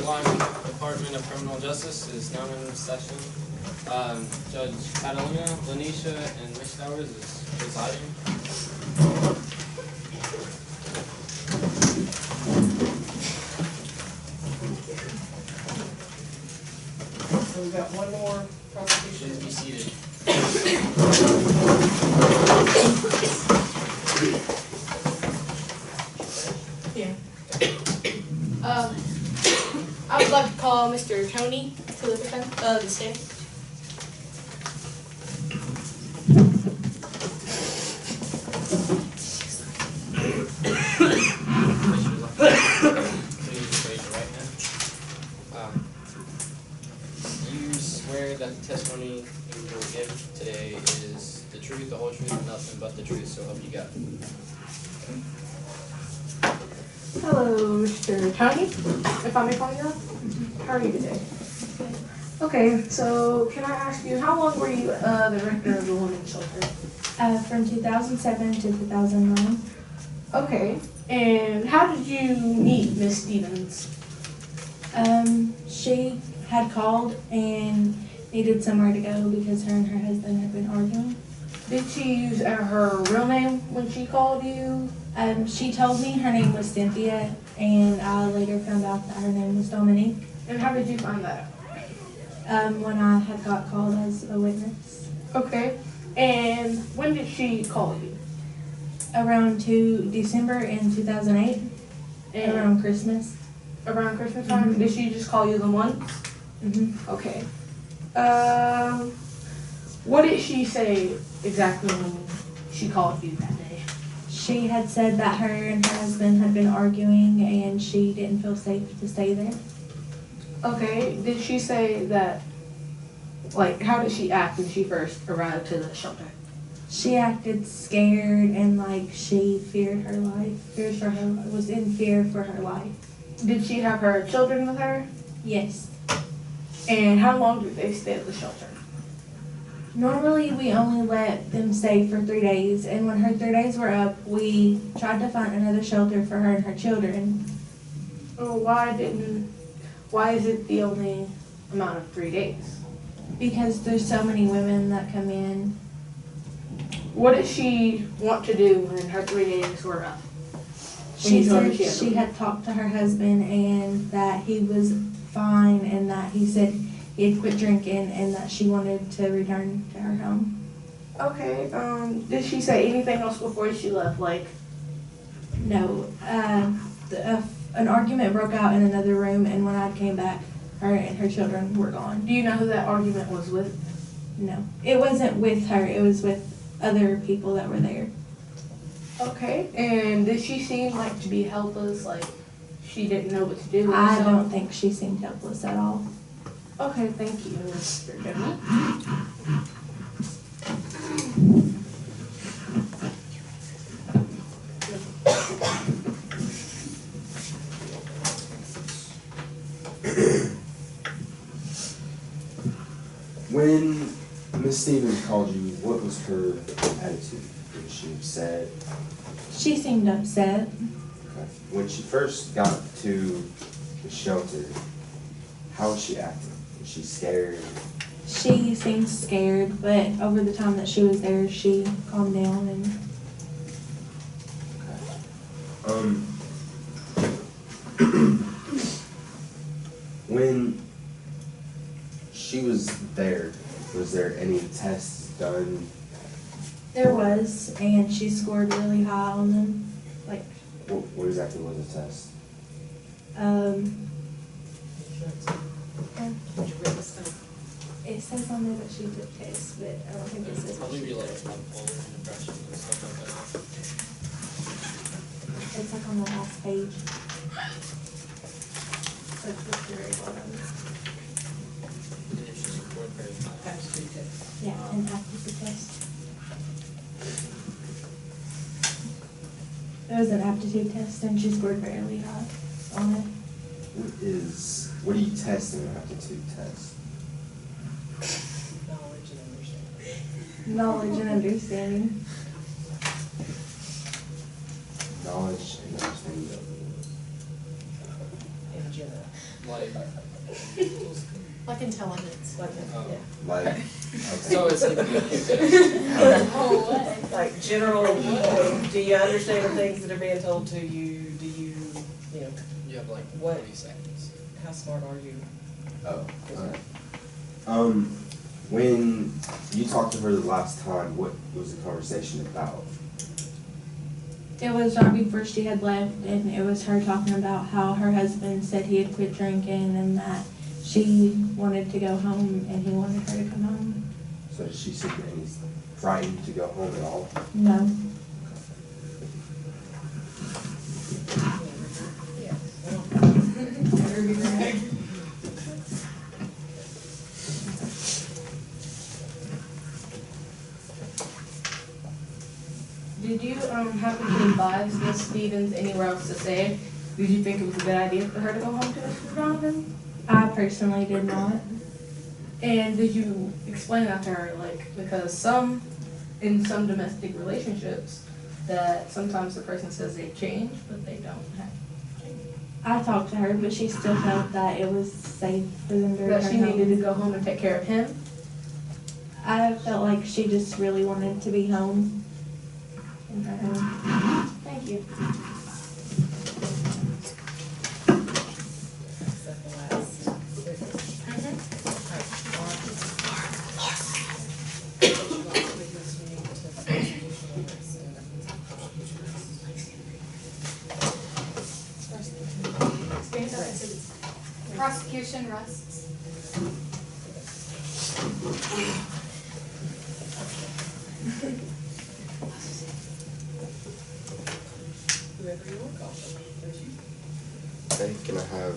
Wyoming Department of Criminal Justice is now in session. Judge Catalina, Lanisha, and Ms. Towers is presiding. So we've got one more prosecution. Please be seated. Yeah. I would like to call Mr. Tony to the defense, the stand. Please raise your right hand. You swear that the testimony you will give today is the truth, the whole truth, and nothing but the truth, so help you God. Hello, Mr. Tony, if I may call you that. How are you today? Okay, so can I ask you, how long were you the director of the women's shelter? From 2007 to 2009. Okay, and how did you meet Miss Stevens? She had called and needed somewhere to go because her and her husband had been arguing. Did she use her real name when she called you? She told me her name was Cynthia, and I later found out that her name was Dominique. And how did you find that out? When I had got called as a witness. Okay, and when did she call you? Around December in 2008, And around Christmas. around Christmas time? Mhm. Did she just call you the once? Mm-hmm. Okay. What did she say exactly when she called you that day? She had said that her and her husband had been arguing and she didn't feel safe to stay there. Okay, did she say that, like, how did she act when she first arrived to the shelter? She acted scared and like she feared her life. Was in fear for her life. Did she have her children with her? Yes. And how long did they stay at the shelter? Normally we only let them stay for 3 days, and when her 3 days were up, we tried to find another shelter for her and her children. Oh, why is it the only amount of 3 days? Because there's so many women that come in. What did she want to do when her 3 days were up? She you told her said she she had talked to her husband and that he was fine, and that he said he had quit drinking and that she wanted to return to her home. Okay, did she say anything else before she left? Like, No, an argument broke out in another room, and when I came back, her and her children were gone. do you know who that argument was with? No, it wasn't with her, it was with other people that were there. Okay, and did she seem like to be helpless, like she didn't know what to do with I herself? don't think she seemed helpless at all. Okay, thank you, Mr. Jimmy. When Miss Stevens called you, what was her attitude? Was she upset? She seemed upset. Okay. When she first got to the shelter, how was she acting? Was she scared? She seemed scared, but over the time that she was there, she calmed down and When she was there any tests done? there was, and she scored really high on them. Like, What exactly was the test? it says on there that she took tests, but I don't think it says what Probably she be like took. bipolar and depression and stuff like that. It's like on the last page. Like, the very bottom. And if she scored very high. Yeah, and aptitude test. It was an aptitude test, and she scored fairly high on it. What do you test in an aptitude test? Knowledge and understanding. Knowledge and understanding of in general. Like, Like intelligence. Like, Oh. yeah. Like, okay. so it's Like general, do you understand the things that are being told to you? Do you, you know, you have like What? 20 seconds. how smart are you? Oh, alright. When you talked to her the last time, what was the conversation about? It was right before she had left, and it was her talking about how her husband said he had quit drinking and that she wanted to go home and he wanted her to come home. So did she seem any frightened to go home at all? No. Did you happen to advise Miss Stevens anywhere else to stay? Did you think it was a good idea for her to go home to Mr. Donovan? I personally did not. And did you explain that to her, like, because in some domestic relationships, that sometimes the person says they change, but they don't have change. I talked to her, but she still felt that it was safe for them to That return she needed to home. go home and take care of him? I felt like she just really wanted to be home. And her home. Thank you. Is that the last witness? Prosecution rests. Whoever you want to call them. There's you. Okay, can I have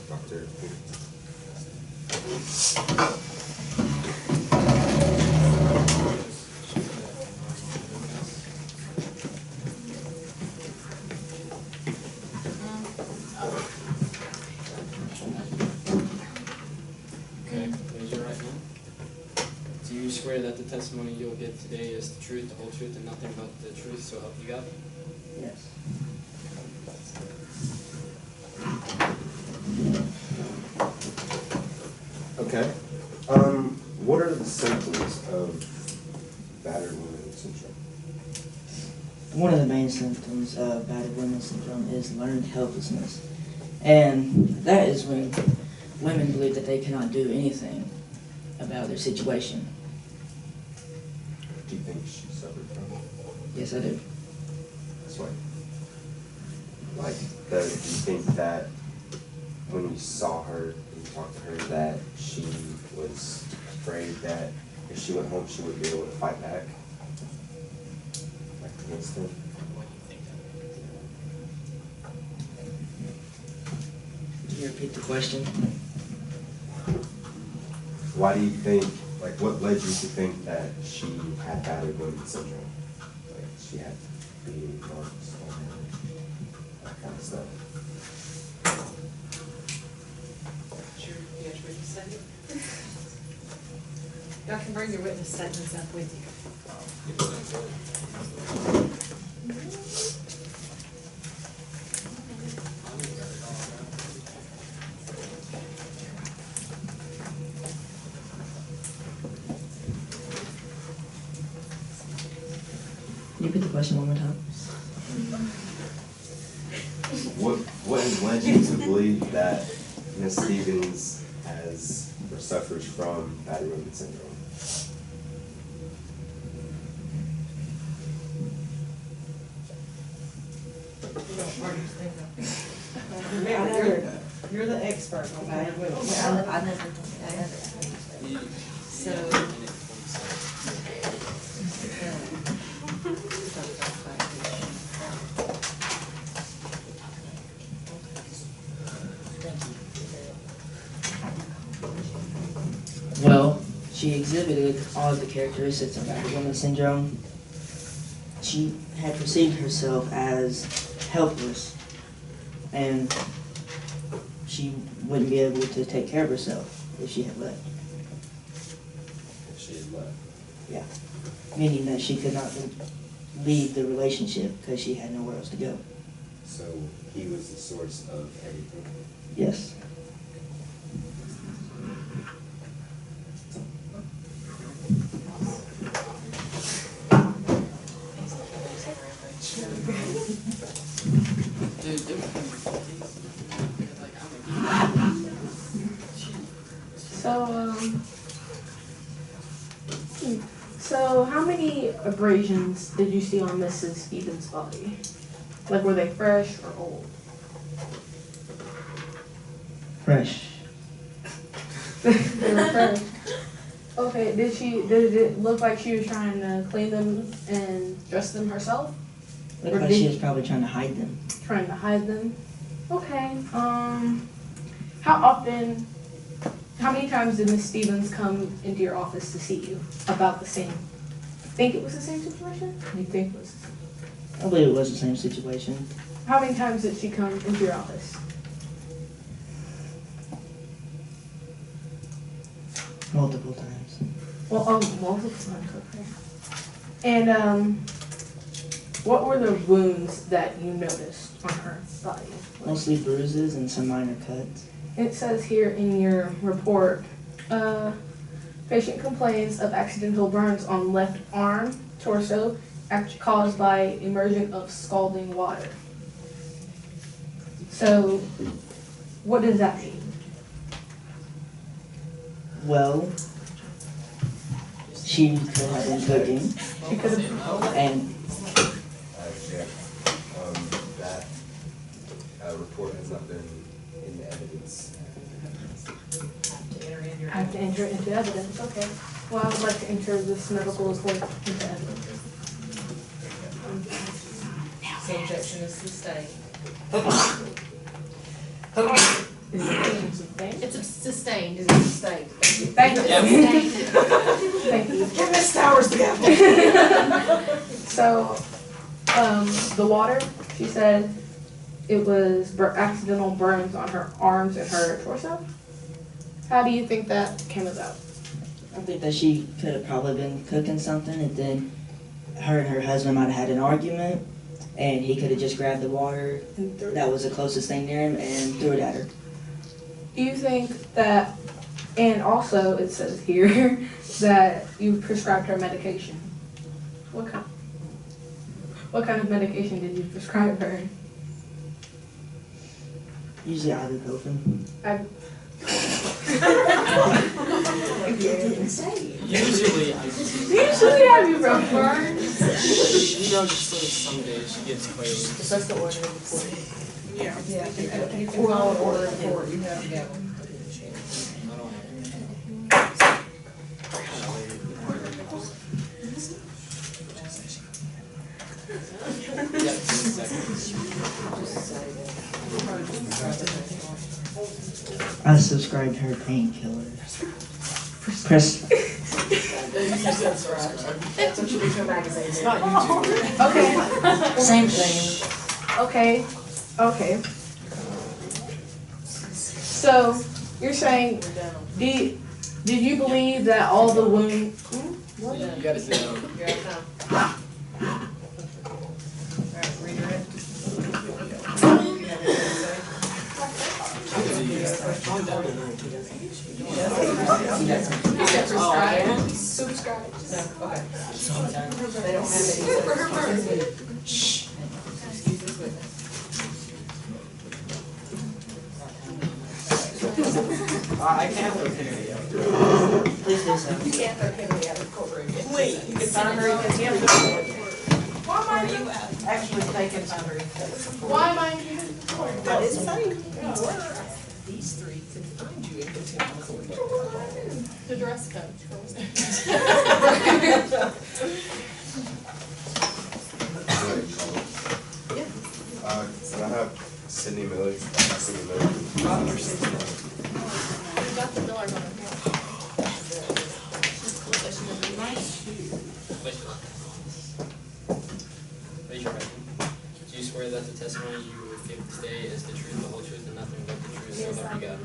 Dr. Okay, raise your right hand. Do you swear that the testimony you'll give today is the truth, the whole truth, and nothing but the truth, so help you God? Yes. Okay. What are the symptoms of battered women syndrome? One of the main symptoms of battered women syndrome is learned helplessness. And that is when women believe that they cannot do anything about their situation. Do you think she suffered from it? Yes, I do. That's why. Like, do you think that when you saw her, and you talked to her, that she was afraid that if she went home, she wouldn't be able to fight back? Like against him? Can you repeat the question? Why do you think, like, what led you to think that she had battered women syndrome? Like, she had beating marks on her, that kind of stuff. You got your witness statement? Y'all can bring your witness statements up with you. Can you repeat the question one more time? What has led you to believe that Ms. Stevens has or suffers from battered women syndrome? Remember, you're the expert on battered women. So. Well, she exhibited all of the characteristics of battered women syndrome. She had perceived herself as helpless, and she wouldn't be able to take care of herself if she had left. If she had left. Yeah, meaning that she could not leave the relationship because she had nowhere else to go. So he was the source of everything. Yes. many abrasions did you see on Mrs. Stevens' body? Like, were they fresh or old? Fresh. They were fresh. Okay, did it look like she was trying to clean them and dress them herself? Looked Or like did- she was probably trying to hide them. Trying to hide them? Okay, how many times did Miss Stevens come into your office to see you about the same? Think it was the same situation? You think it was? I believe it was the same situation. How many times did she come into your office? Multiple times. Well, multiple times, okay. And, what were the wounds that you noticed on her body? Mostly bruises and some minor cuts. It says here in your report, patient complains of accidental burns on left arm, torso, caused by immersion of scalding water. So, what does that mean? Well, she could have been cooking, She could have. and that report has not been in the evidence. I have to enter it into evidence, okay. Well, I would like to enter this medical report into evidence. So objection is sustained. Is the patient sustained? It's sustained. Is it sustained? Thank you. Sustained. Thank you. Give Miss Towers the apple. So, the water, she said it was accidental burns on her arms and her torso. How do you think that came about? I think that she could have probably been cooking something, and then her and her husband might have had an argument, and he could have just grabbed the water that was the closest thing near him and threw it at her. Do you think that, and also it says here that you prescribed her medication. What kind of medication did you prescribe her? Usually ibuprofen. Usually, Usually ibuprofen. just like some days she gets quite. That's the order of report. Yeah. You can call an order of report. You have to get one. I subscribed her painkillers. That's what you do to a magazine. It's not Okay. Same thing. Okay. So you're saying, did you believe that all the wounds? You gotta sit down. You're out of time. Alright, read your it. You have anything to say? Calm down. Subscribe. No, okay. They don't have any. Shh. Excuse this witness. I can't throw Kennedy out. Please do so. You can't throw Kennedy out of the courtroom. Wait, you can find her in contempt. Why am I? Actually, they can find her in contempt. Why am I in here? But it's saying these three can find you in contempt of court. The dress code. Can I have Sydney Miller? Sydney Miller. We got the Miller on here. Raise your right hand. Do you swear that the testimony you will give today is the truth, the whole truth, and nothing but the truth, so help you God?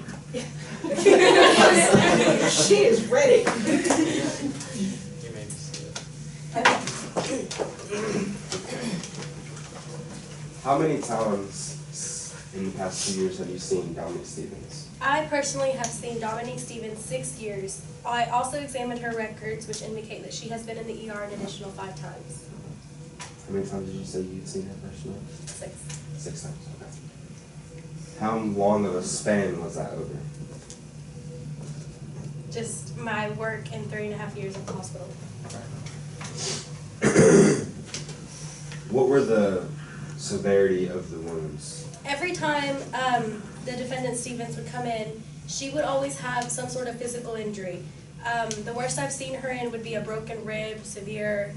She is ready. You may be seated. How many times in the past 2 years have you seen Dominique Stevens? I personally have seen Dominique Stevens 6 years. I also examined her records, which indicate that she has been in the ER an additional 5 times. How many times did you say you'd seen her personally? 6. 6 times, okay. How long of a span was that over? Just my work in 3.5 years at the hospital. Okay. What were the severity of the wounds? Every time the defendant Stevens would come in, she would always have some sort of physical injury. The worst I've seen her in would be a broken rib, severe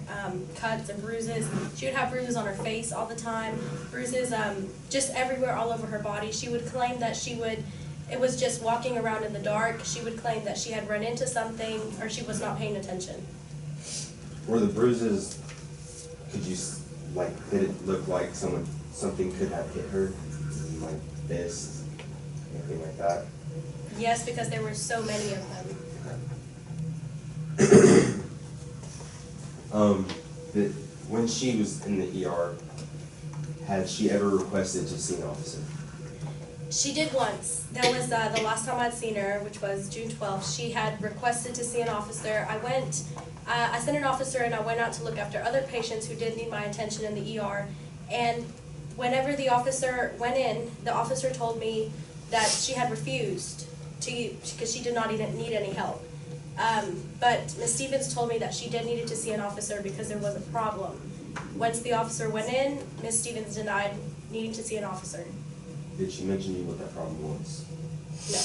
cuts and bruises. She would have bruises on her face all the time, bruises just everywhere all over her body. She would claim that it was just walking around in the dark. She would claim that she had run into something or she was not paying attention. Were the bruises, did it look like something could have hit her? Like fist, anything like that? Yes, because there were so many of them. When she was in the ER, had she ever requested to see an officer? She did once. That was the last time I'd seen her, which was June 12th. She had requested to see an officer. I sent an officer and I went out to look after other patients who did need my attention in the ER. And whenever the officer went in, the officer told me that she had refused because she did not even need any help. But Ms. Stevens told me that she did needed to see an officer because there was a problem. Once the officer went in, Ms. Stevens denied needing to see an officer. Did she mention to you what that problem was? No.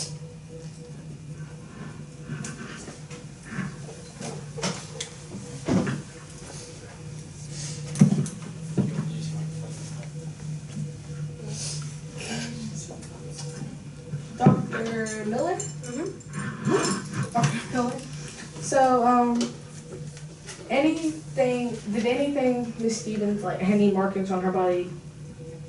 Dr. Miller? Mm-hmm. Dr. Miller? So, did anything, Miss Stevens, like any markings on her body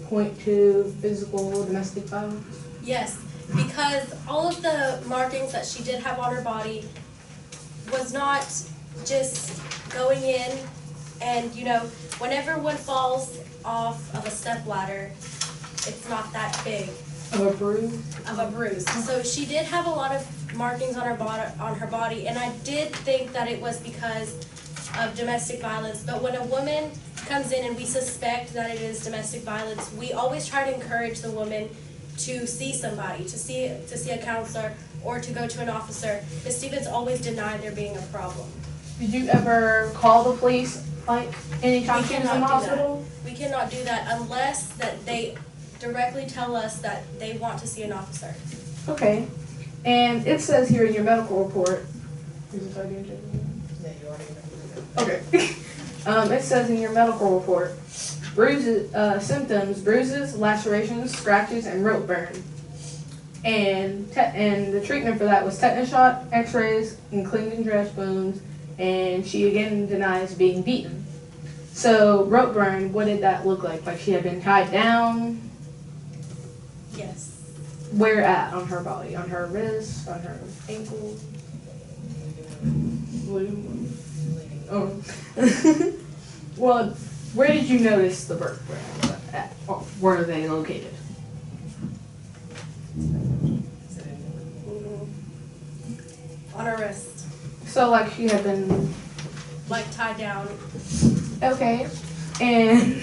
point to physical domestic violence? Yes, because all of the markings that she did have on her body was not just going in and, whenever one falls off of a step ladder, it's not that big. Of a bruise? Of a bruise. So she did have a lot of markings on her body, and I did think that it was because of domestic violence. But when a woman comes in and we suspect that it is domestic violence, we always try to encourage the woman to see somebody, to see a counselor, or to go to an officer. Ms. Stevens always denied there being a problem. Did you ever call the police, anytime she was in the hospital? We cannot do that unless that they directly tell us that they want to see an officer. Okay. And it says here in your medical report, okay. It says in your medical report, symptoms, bruises, lacerations, scratches, and rope burn. And the treatment for that was tetanus shot, x-rays, and cleaned and dressed wounds, and she again denies being beaten. So, rope burn, what did that look like? Like she had been tied down? Yes. Where at on her body? On her wrist? On her ankle? Oh. Well, where did you notice the burn? Where are they located? On her wrist. So, like, she had been... Like, tied down. Okay. And...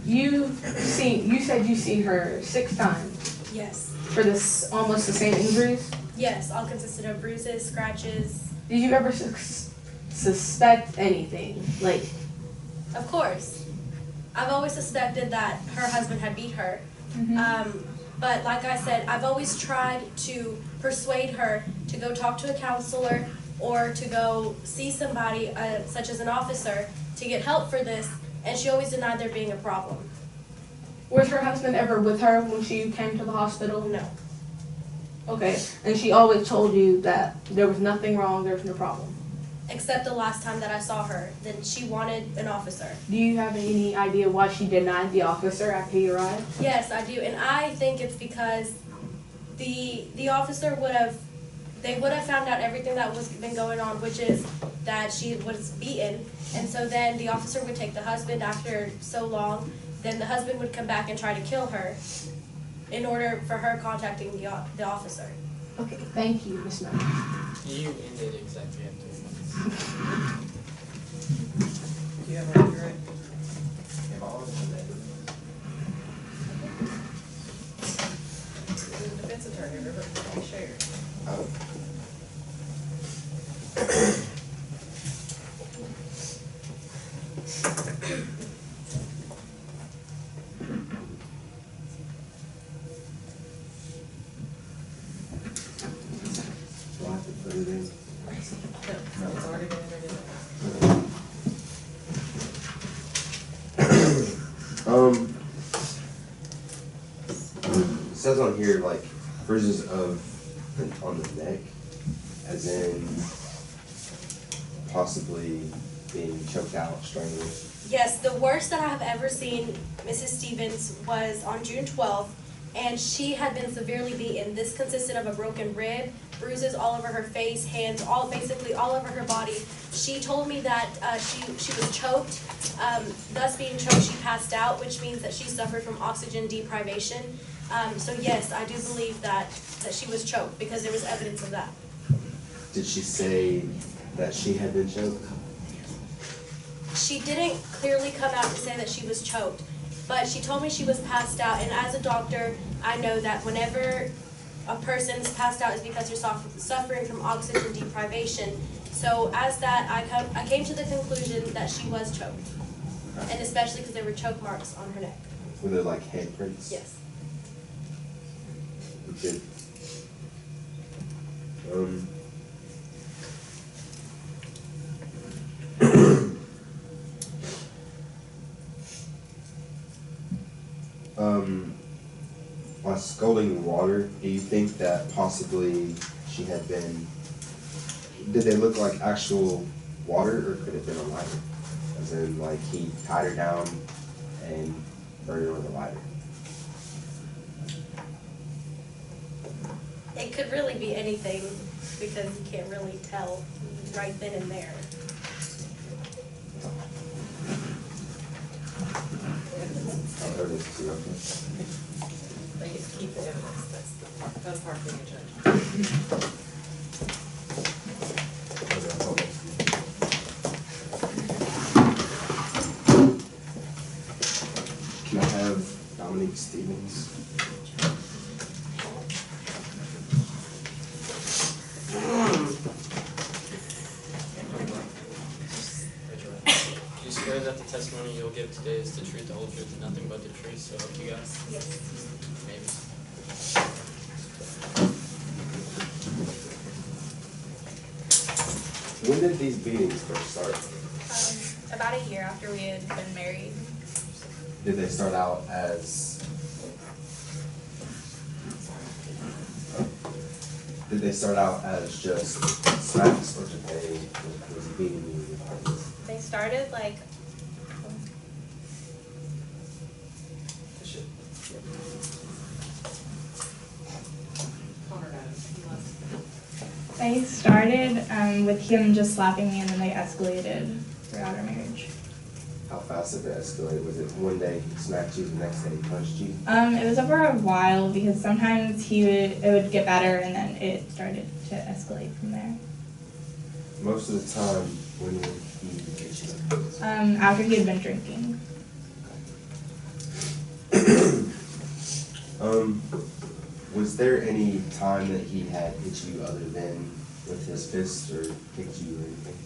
you said you've seen her 6 times. Yes. For this almost the same injuries? Yes, all consisted of bruises, scratches. Did you ever suspect anything? Like... Of course. I've always suspected that her husband had beat her. But like I said, I've always tried to persuade her to go talk to a counselor or to go see somebody, such as an officer, to get help for this, and she always denied there being a problem. Was her husband ever with her when she came to the hospital? No. Okay, and she always told you that there was nothing wrong, there was no problem? Except the last time that I saw her, then she wanted an officer. Do you have any idea why she denied the officer after he arrived? Yes, I do, and I think it's because the officer would have found out everything that was been going on, which is that she was beaten, and so then the officer would take the husband after so long, then the husband would come back and try to kill her in order for her contacting the officer. Okay, thank you, Miss Miller. You ended exactly after 2 months. Do you have a record? The defense attorney, remember, shared. says on here, like, bruises on the neck, as in possibly being choked out, strangled. Yes, the worst that I have ever seen Mrs. Stevens was on June 12th, and she had been severely beaten. This consisted of a broken rib, bruises all over her face, hands, basically all over her body. She told me that she was choked. Thus being choked, she passed out, which means that she suffered from oxygen deprivation. So yes, I do believe that she was choked because there was evidence of that. Did she say that she had been choked? She didn't clearly come out to say that she was choked, but she told me she was passed out, and as a doctor, I know that whenever a person's passed out is because they're suffering from oxygen deprivation. So as that, I came to the conclusion that she was choked, and especially because there were choke marks on her neck. Were there like handprints? Yes. Okay. By scalding water, do you think that possibly she had been, did they look like actual water, or could it have been a lighter? As in, like, he tied her down and burned her with a lighter? It could really be anything because you can't really tell right then and there. I've heard this too, okay. They get to keep the evidence, that's the fun part being a judge. Can I have Dominique Stevens? Do you swear that the testimony you'll give today is the truth, the whole truth, and nothing but the truth, so help you guys? Yes. Maybe. When did these beatings first start? About a year after we had been married. Did they start out as just smacks, or did they was he beating you with things? They started like, Connor got it. He left. They started with him just slapping me, and then they escalated throughout our marriage. How fast did it escalate? Was it one day he smacked you, the next day he punched you? It was over a while because sometimes it would get better, and then it started to escalate from there. Most of the time, when would he hit you? After he had been drinking. Was there any time that he had hit you other than with his fists or kicked you or anything?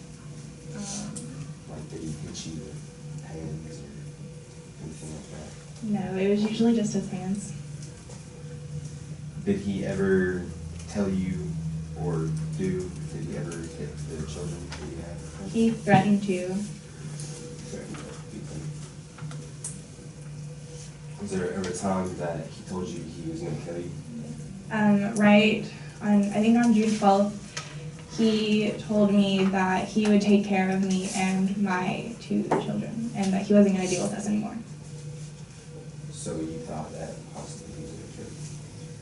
Like, did he hit you with hands or anything like that? No, it was usually just his hands. Did he ever tell you or did he ever hit the children that you had? He threatened to. Was there ever a time that he told you he was going to kill you? Right on, I think on June 12th, he told me that he would take care of me and my 2 children, and that he wasn't going to deal with us anymore. So you thought that possibly he was going to kill you?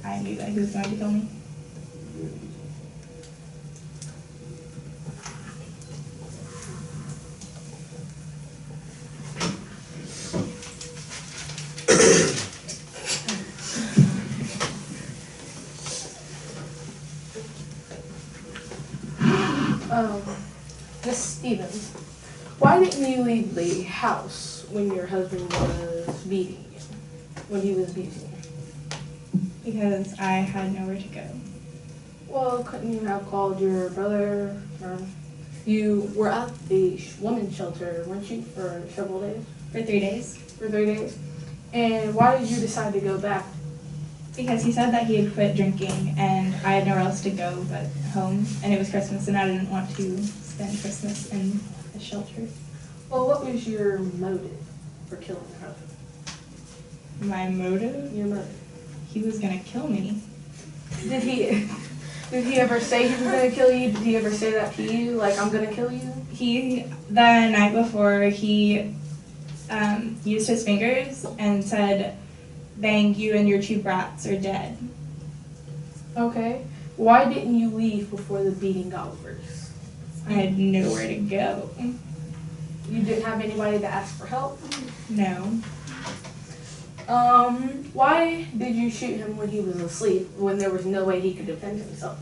I knew that he was going to kill me. You knew that he was Miss Stevens, why didn't you leave the house when your husband was beating you? When he was beating you? Because I had nowhere to go. Well, couldn't you have called your brother? Or you were at the women's shelter, weren't you, for several days? For 3 days. For 3 days? And why did you decide to go back? Because he said that he had quit drinking, and I had nowhere else to go but home, and it was Christmas, and I didn't want to spend Christmas in a shelter. Well, what was your motive for killing your husband? My motive? Your motive? he was gonna kill me. Did he ever say he was gonna kill you? Did he ever say that to you? Like, I'm gonna kill you? The night before, he used his fingers and said, "Bang, you and your 2 brats are dead." Okay. Why didn't you leave before the beating got worse? I had nowhere to go. You didn't have anybody to ask for help? No. Why did you shoot him when he was asleep, when there was no way he could defend himself?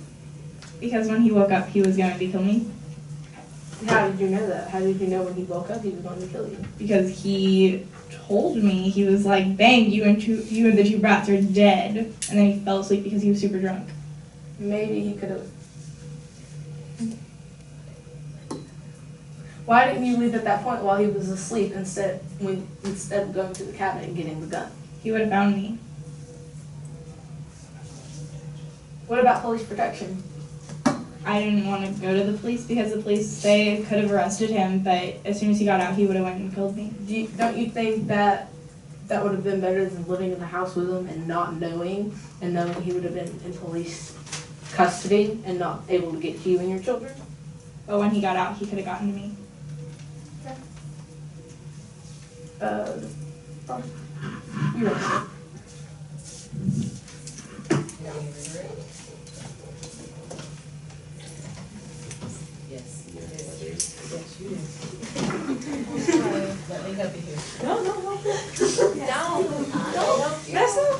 Because when he woke up, he was going to kill me. How did you know that? How did you know when he woke up he was going to kill you? Because he told me, he was like, "Bang, you and the 2 brats are dead." And then he fell asleep because he was super drunk. Maybe he could have. Why didn't you leave at that point while he was asleep instead of going to the cabinet and getting the gun? He would have found me. What about police protection? I didn't want to go to the police because the police, they could have arrested him, but as soon as he got out, he would have went and killed me. Don't you think that would have been better than living in the house with him and not knowing, and knowing he would have been in police custody and not able to get to you and your children? But when he got out, he could have gotten to me. You're right. Yes, you do. Let me help you here. No. That's all.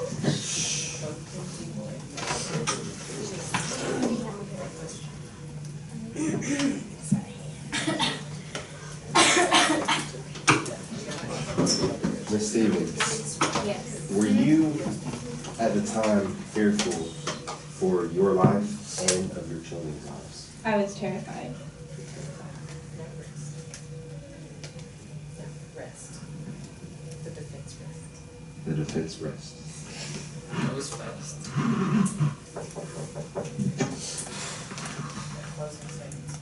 Miss Stevens, Yes. were you at the time fearful for your life and of your children's lives? I was terrified. Rest. The defense rest. The defense rests. That was fast. Closing statements.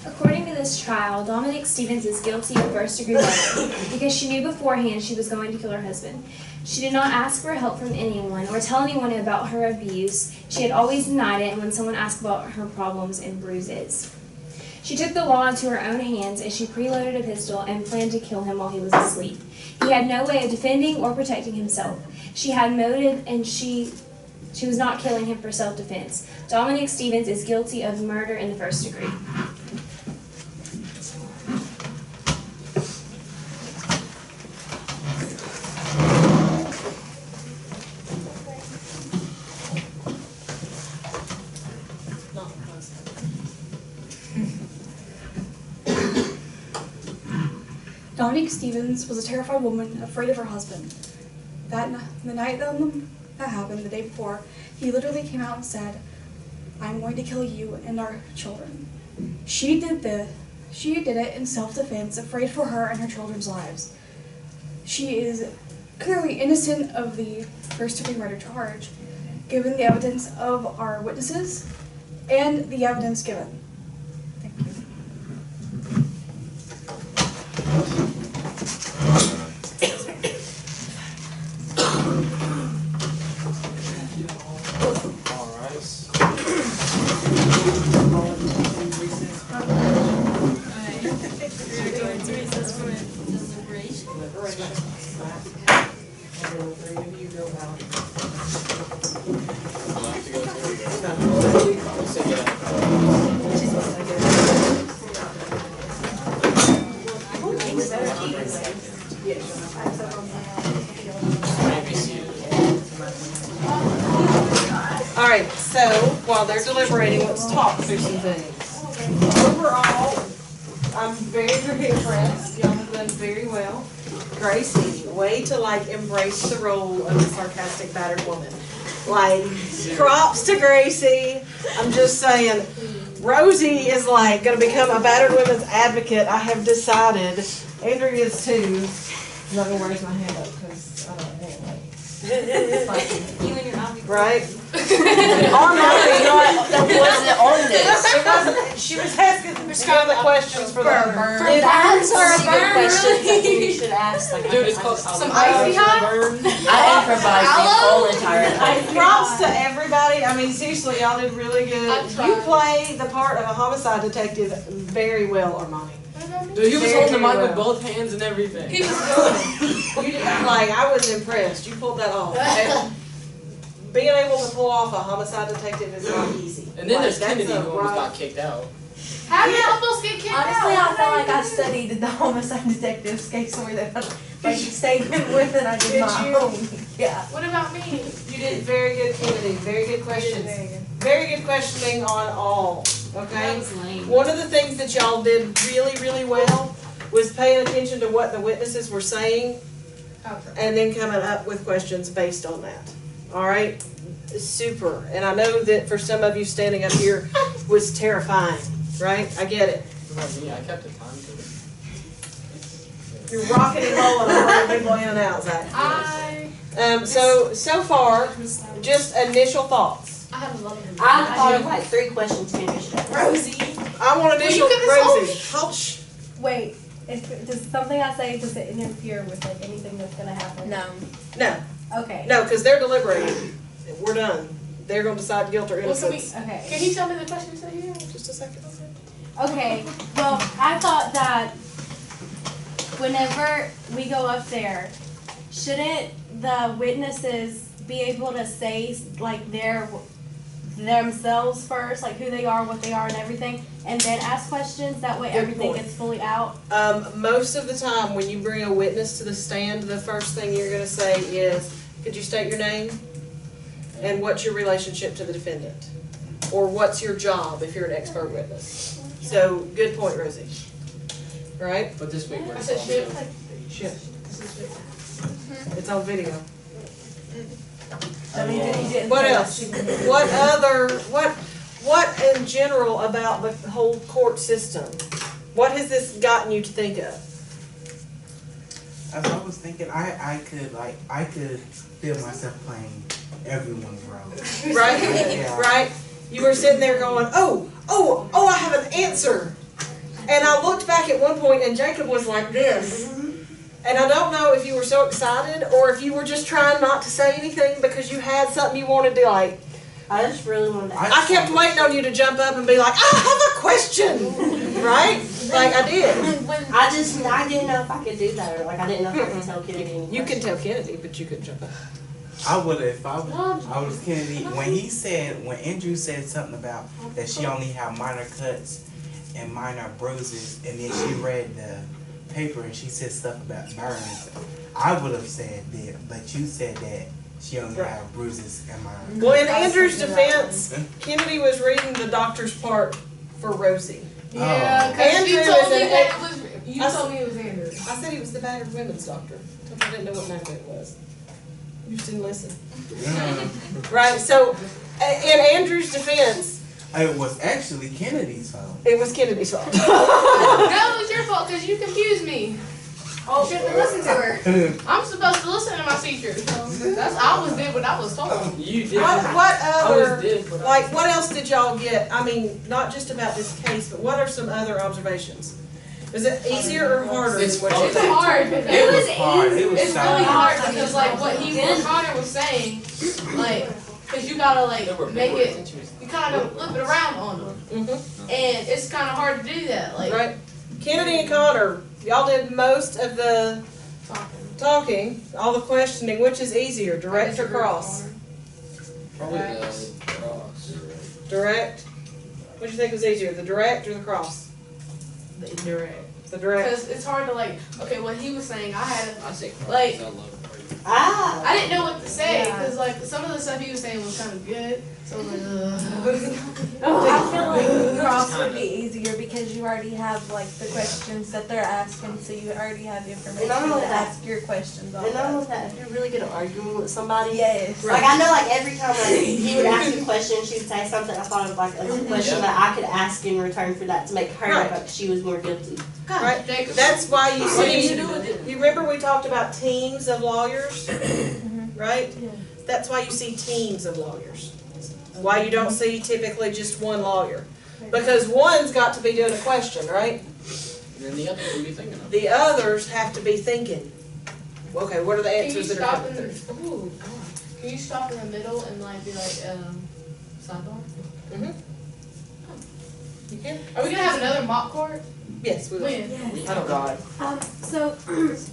According to this trial, Dominique Stevens is guilty of first-degree murder because she knew beforehand she was going to kill her husband. She did not ask for help from anyone or tell anyone about her abuse. She had always denied it when someone asked about her problems and bruises. She took the law into her own hands as she preloaded a pistol and planned to kill him while he was asleep. He had no way of defending or protecting himself. She had motive and she was not killing him for self-defense. Dominique Stevens is guilty of murder in the first degree. Dominique Stevens was a terrified woman, afraid of her husband. The night that happened, the day before, he literally came out and said, "I'm going to kill you and our children." She did it in self-defense, afraid for her and her children's lives. She is clearly innocent of the first-degree murder charge, given the evidence of our witnesses and the evidence given. Thank you. All right, so while they're deliberating, let's talk through some things. Overall, I'm very, very impressed. Y'all have done very well. Gracie, way to embrace the role of the sarcastic, battered woman. Props to Gracie. I'm just saying, Rosie is like gonna become a battered women's advocate. I have decided. Andrew is too. I'm not gonna raise my hand up because I don't know. You and your mom. Right? That wasn't on this. It wasn't. She was asking some of the questions for the burn. That's a a good burn. question that you should ask. Like, Dude, it's called Some icy hot? I improvised the whole entire thing. Props to everybody. I mean, seriously, y'all did really good. I tried. You play the part of a homicide detective very well, Armani. Dude, he was Very, holding the very mic with well. both hands and everything. He was good. You did, like, I was impressed. You pulled that off. Being able to pull off a homicide detective is not easy. And then Like, there's that's Kennedy a who almost rough- got kicked out. How did I supposed to get kicked Honestly, out? I felt like I studied the homicide detective's case more than like stayed with than I did Did my you? own. Yeah. What about me? You did very good, Kennedy. Very good questions. Very good questioning on all. Okay? lame. One of the things that y'all did really, really well was paying attention to what the witnesses were saying and then coming up with questions based on that. All right? Super. And I know that for some of you standing up here was terrifying, right? I get it. What about me? I kept the time to it. You're rocking and rolling on letting people in and out, Zach. So far, just initial thoughts. I have a lot of I thought of like 3 questions finished. Rosie. I want initial, Rosie. Hold, shh. Wait, does something I say, does it interfere with like anything that's gonna happen? No. No, Okay. no, because they're deliberating. We're done. They're going to decide guilt or innocence. Okay. Can you tell me the questions that you have? Just a second. Okay, well, I thought that whenever we go up there, shouldn't the witnesses be able to say like themselves first, like who they are, what they are, and everything, and then ask questions? That way Good everything point. gets fully out. Most of the time, when you bring a witness to the stand, the first thing you're going to say is, could you state your name? And what's your relationship to the defendant? Or what's your job if you're an expert witness? So, good point, Rosie. Right? But this week we're I said shit. Shit. It's on video. I mean, you didn't What say else? that she- What other, what in general about the whole court system? What has this gotten you to think of? As I was thinking, I could feel myself playing everyone's role. Right? Yeah. Right? You were sitting there going, oh, I have an answer. And I looked back at one point and Jacob was like this. And I don't know if you were so excited or if you were just trying not to say anything because you had something you wanted to like. I just really wanted to. I kept waiting on you to jump up and be like, I have a question. Right? Like I did. I didn't know if I could do that, or like I didn't know if I could tell Kennedy any You can questions. tell Kennedy, but you couldn't jump up. I would have, if I was Kennedy, when Andrew said something about that she only had minor cuts and minor bruises, and then she read the paper and she said stuff about burns, I would have said that, but you said that she only had bruises and minor. Well, in Andrew's defense, Kennedy was reading the doctor's part for Rosie. Yeah, because Andrew you told is me an that it was. You told me it was Andrew. I said he was the battered women's doctor. I didn't know what name it was. You just didn't listen. Right, so in Andrew's defense, It was actually Kennedy's fault. it was Kennedy's fault. That was your fault because you confused me. Oh, shouldn't have listened to her. I'm supposed to listen to my teacher. That's I always did what I was told. You did. What I other, always did. But like, what else did y'all get? I mean, not just about this case, but what are some other observations? Is it easier or harder? It's than what you It's think? hard. It was hard. It was It's so really hard. hard because like what Connor was saying, like, because you gotta like There were make big it. words. You kind of flip it around on them, Mhm. and it's kind of hard to do that. Like Right. Kennedy and Connor, y'all did most of the talking, all the questioning. Which is easier, direct or cross? Probably the cross. Direct. What do you think was easier, the direct or the cross? the indirect. The direct. Because it's hard to like. Okay, what he was saying, I had. I say cross. Like- I love it. I didn't know what to say Yeah. because like some of the stuff he was saying was kind of good. So I was like, I feel like cross would be easier because because you already have like the questions that they're asking, so you already have the information And not to only that- ask your questions on And not that. only that, if you're really good at arguing with somebody, Yes. like I know, like every time like he would ask a question, she would say something. I thought of like a question that I could ask in return for that to make her Right. look like she was more guilty. Right, that's why you see, you remember we talked about teams of lawyers, right? That's why you see teams of lawyers. Why you don't see typically just one lawyer. Because one's got to be doing a question, right? And then the other will be thinking of it. The others have to be thinking, okay, what are the Can you answers that are stop coming in through? the, ooh, can you stop in the middle and like be like, sidebar? You can? Are we gonna have another mock court? Yes, we will. When? Yes. I don't know. So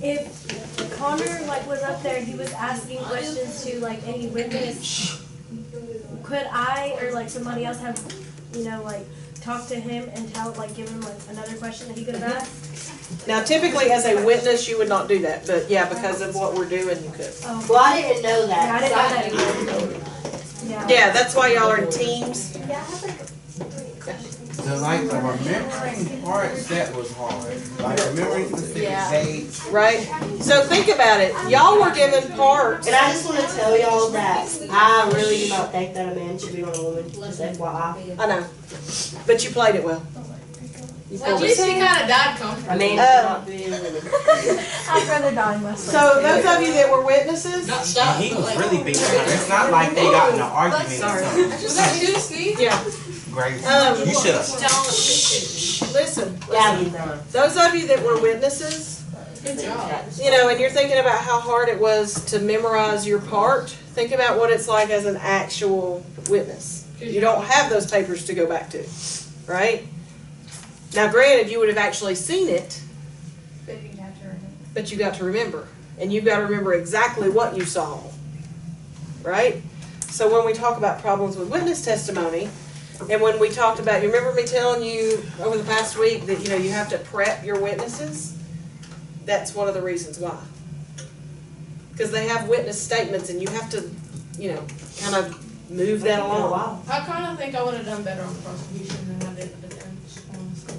if Connor like was up there, he was asking questions to like any witness. Could I or like somebody else have, like talk to him and give him like another question that he could have asked? Now typically as a witness, you would not do that, but yeah, because of what we're doing, you could. Oh. Well, I didn't know that. Yeah, I didn't know that either. either. Yeah. Yeah, that's why y'all are in teams. So like the remembering parts, that was hard. Like remembering specific dates. Right? So think about it. Y'all were given parts. And I just want to tell y'all that I really do not think that a man should be on a woman. Just FYI. I know. But you played it well. You At pulled least it. he kinda died comfortably. A man should not be a woman. I'd rather die myself. So those of you that were witnesses, And he was really beating her. It's not like they got in an argument or something. Was that you, Steve? yeah. Great. You should have. Listen, Yeah, those of you that were witnesses, and you're thinking about how hard it was to memorize your part, think about what it's like as an actual witness. You don't have those papers to go back to, right? Now granted, you would have actually seen it, but you got to remember. And you've got to remember exactly what you saw, right? So when we talk about problems with witness testimony, and when we talked about, you remember me telling you over the past week that, you have to prep your witnesses? That's one of the reasons why. Because they have witness statements and you have to, kind of move that along. I kinda think I would've done better on the prosecution than I did the defense, honestly.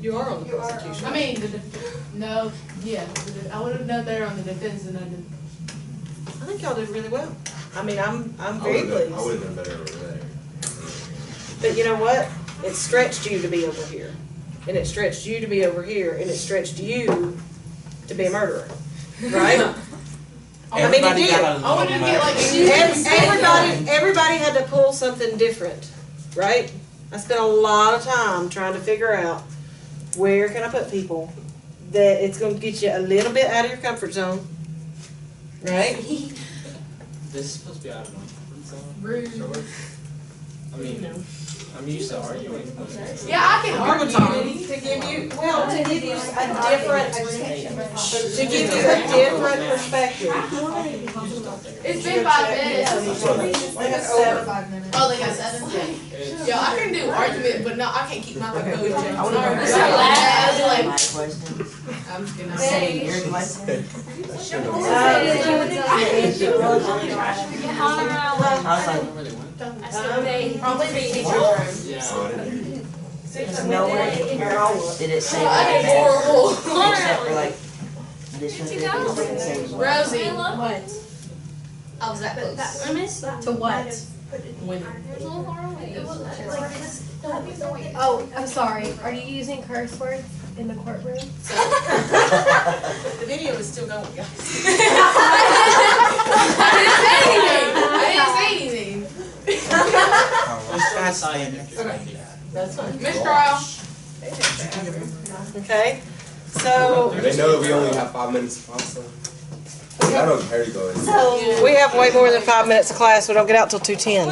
You are on the prosecution. I mean, I would've done better on the defense than I did. I think y'all did really well. I mean, I'm very pleased. I would've done better over there. But you know what? It stretched you to be over here. And it stretched you to be over here. And it stretched you to be a murderer. Right? I mean, it did. I wouldn't get like Everybody had to pull something different. Right? I spent a lot of time trying to figure out where can I put people that it's going to get you a little bit out of your comfort zone. Right? This is supposed to be out of my comfort zone. rude. Sure. I'm used to arguing. Yeah, I can argue. To give you, well, to give you a different perspective. It's been 5 minutes. They got 7. Oh, they got 7? Yo, I can do argument, but no, I can't keep my composure. I'm just gonna say. Probably the teacher's room. Yeah. Nowhere did it say I that, did horrible. except for like this one thing, it didn't say what. Rosie, What? I was that close. To what? Winning. Oh, I'm sorry. Are you using curse words in the courtroom? The video is still going, guys. I didn't say anything. That's That's fine. Miss Trial. Okay, so Do they know that we only have 5 minutes also? I know Harry goes. So. we have way more than 5 minutes of class. We don't get out till 2:10.